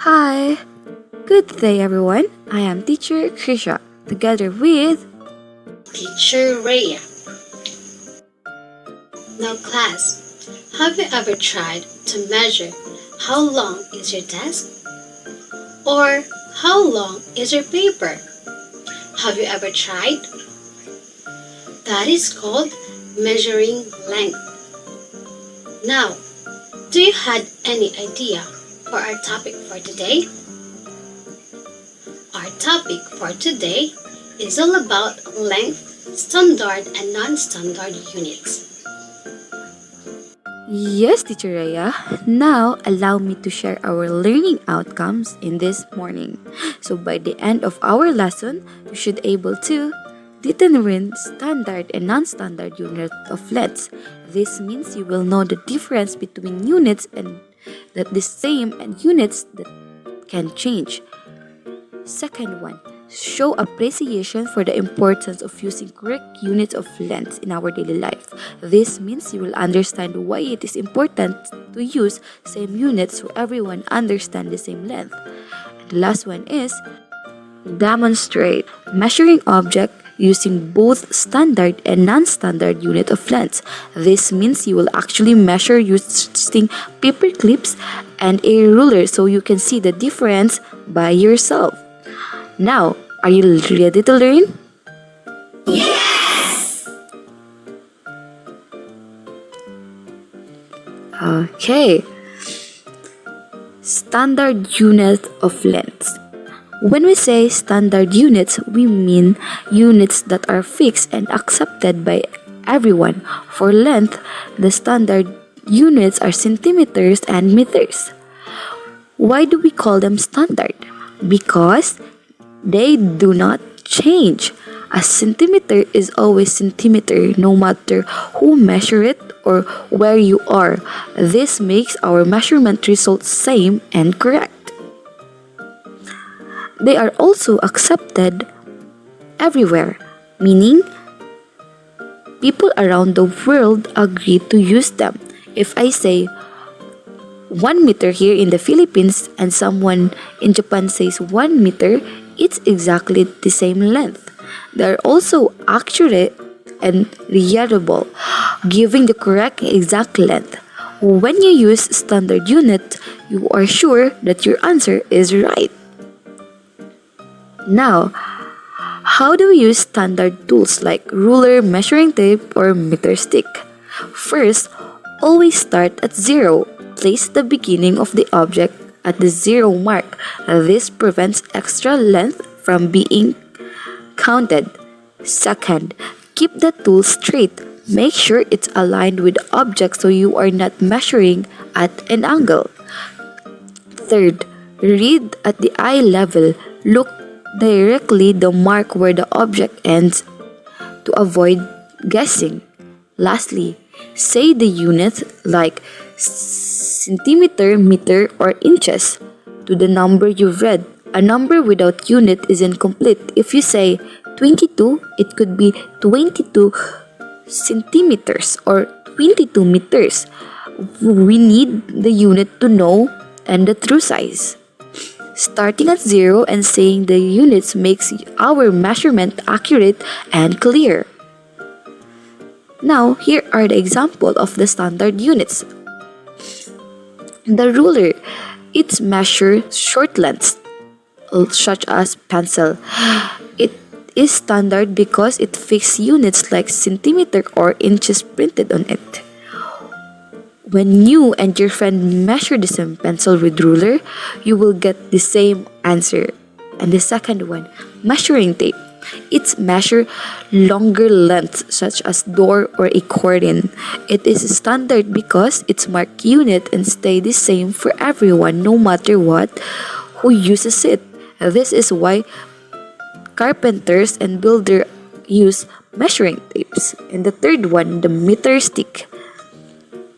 Hi! Good day everyone. I am teacher Krisha together with Teacher Rhea. Now class, have you ever tried to measure how long is your desk? Or how long is your paper? Have you ever tried? That is called measuring length. Now, do you had any idea for our topic for today? Our topic for today is all about length, standard and non-standard units. Yes, Teacher Rhea. Now, allow me to share our learning outcomes in this morning. So, by the end of our lesson, you should able to determine standard and non-standard unit of lengths. This means you will know the difference between units and that the same and units that can change. Second one, show appreciation for the importance of using correct units of length in our daily life. This means you will understand why it is important to use same units so everyone understand the same length. And the last one is demonstrate measuring object using both standard and non-standard unit of length. This means you will actually measure using paper clips and a ruler so you can see the difference by yourself. Now, are you ready to learn? Yes! Okay. Standard unit of length. When we say standard units, we mean units that are fixed and accepted by everyone. For length, the standard units are centimeters and meters. Why do we call them standard? Because they do not change. A centimeter is always centimeter no matter who measure it or where you are. This makes our measurement results same and correct. They are also accepted everywhere, meaning people around the world agree to use them. If I say 1 meter here in the Philippines and someone in Japan says 1 meter, it's exactly the same length. They are also accurate and reliable, giving the correct exact length. When you use standard unit, you are sure that your answer is right. Now, how do we use standard tools like ruler, measuring tape, or meter stick? First, always start at 0. Place the beginning of the object at the 0 mark. This prevents extra length from being counted. Second, keep the tool straight. Make sure it's aligned with the object so you are not measuring at an angle. Third, read at the eye level. Look directly the mark where the object ends to avoid guessing. Lastly, say the units like centimeter, meter, or inches to the number you've read. A number without unit is incomplete. If you say 22, it could be 22 centimeters or 22 meters. We need the unit to know and the true size. Starting at 0 and saying the units makes our measurement accurate and clear. Now, here are the example of the standard units. The ruler, it measures short lengths, such as pencil. It is standard because it fixes units like centimeter or inches printed on it. When you and your friend measure the same pencil with ruler, you will get the same answer. And the second one, measuring tape. It's measure longer lengths such as door or a curtain. It is standard because it's marked unit and stay the same for everyone no matter what who uses it. This is why carpenters and builders use measuring tapes. And the third one, the meter stick.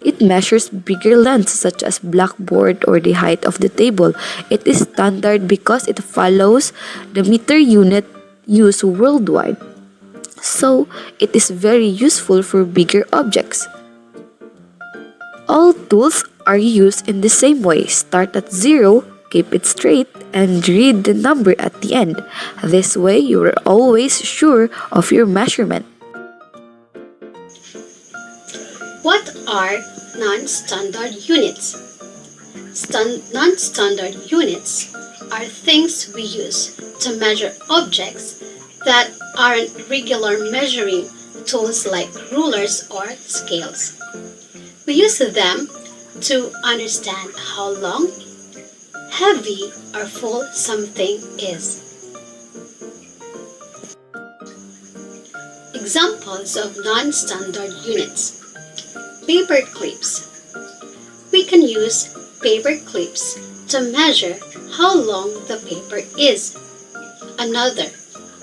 It measures bigger lengths such as blackboard or the height of the table. It is standard because it follows the meter unit used worldwide. So, it is very useful for bigger objects. All tools are used in the same way. Start at 0, Keep it straight and read the number at the end. This way, you are always sure of your measurement. What are non-standard units? Non-standard units are things we use to measure objects that aren't regular measuring tools like rulers or scales. We use them to understand how long, heavy, or full something is. Examples of non-standard units. Paper clips. We can use paper clips to measure how long the paper is. Another,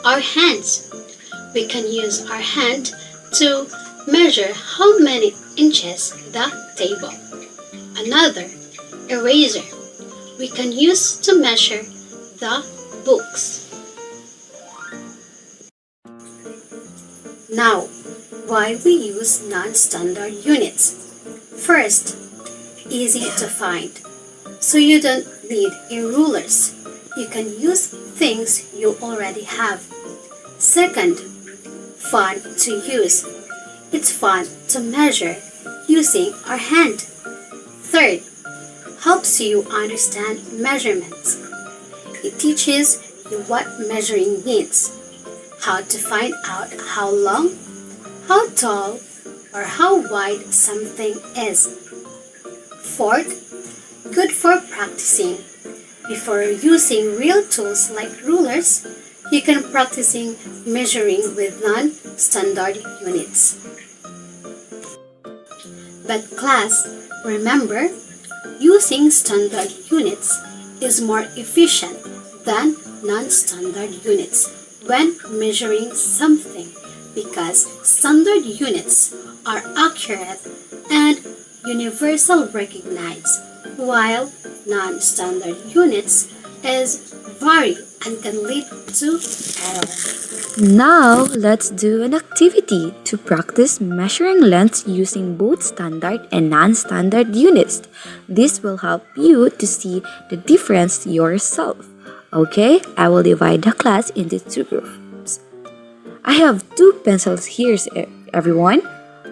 our hands. We can use our hand to measure how many inches the table. Another, eraser. We can use to measure the books. Now, why we use non-standard units? First, easy to find. So you don't need rulers. You can use things you already have. Second, fun to use. It's fun to measure using our hand. Third, helps you understand measurements. It teaches you what measuring means, how to find out how long, how tall, or how wide something is. Fourth, good for practicing. Before using real tools like rulers, you can practicing measuring with non-standard units. But class, remember, using standard units is more efficient than non-standard units when measuring something because standard units are accurate and universal recognized, while non-standard units is vary and can lead to error. Now, let's do an activity to practice measuring lengths using both standard and non-standard units. This will help you to see the difference yourself. Okay, I will divide the class into two groups. I have two pencils here, everyone.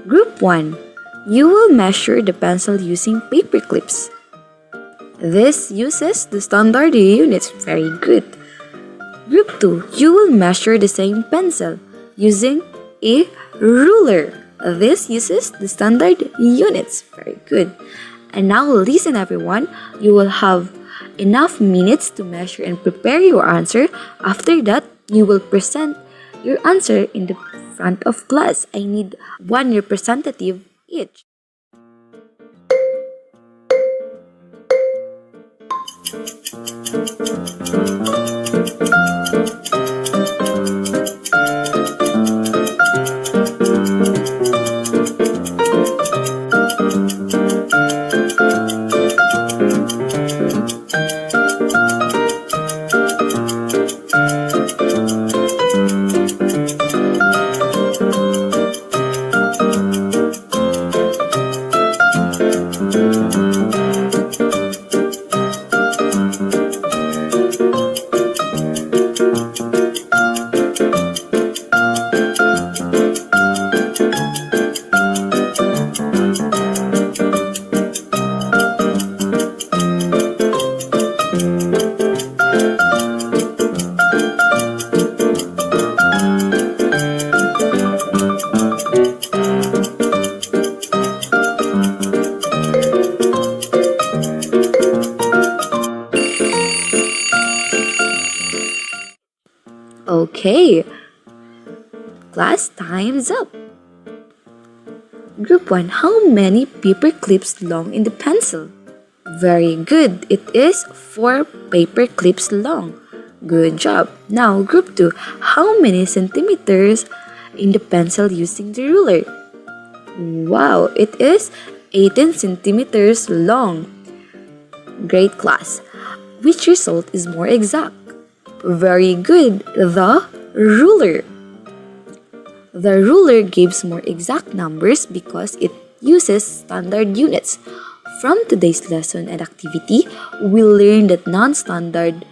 Group 1, you will measure the pencil using paper clips. This uses the standard units. Very good. Group 2, you will measure the same pencil using a ruler. This uses the standard units. Very good. And now listen everyone, you will have enough minutes to measure and prepare your answer. After that, you will present your answer in the front of class. I need one representative each. Okay, class time's up. Group 1, how many paper clips long in the pencil? Very good, it is 4 paper clips long. Good job. Now, group 2, how many centimeters in the pencil using the ruler? Wow, it is 18 centimeters long. Great class. Which result is more exact? Very good, the ruler. The ruler gives more exact numbers because it uses standard units. From today's lesson and activity, we learned that non-standard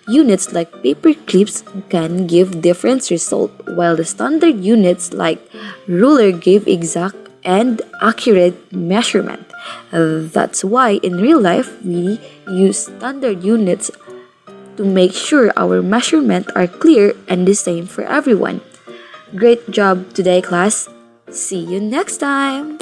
units like paper clips can give different result, while the standard units like ruler give exact and accurate measurement. That's why in real life we use standard units to make sure our measurements are clear and the same for everyone. Great job today, class. See you next time.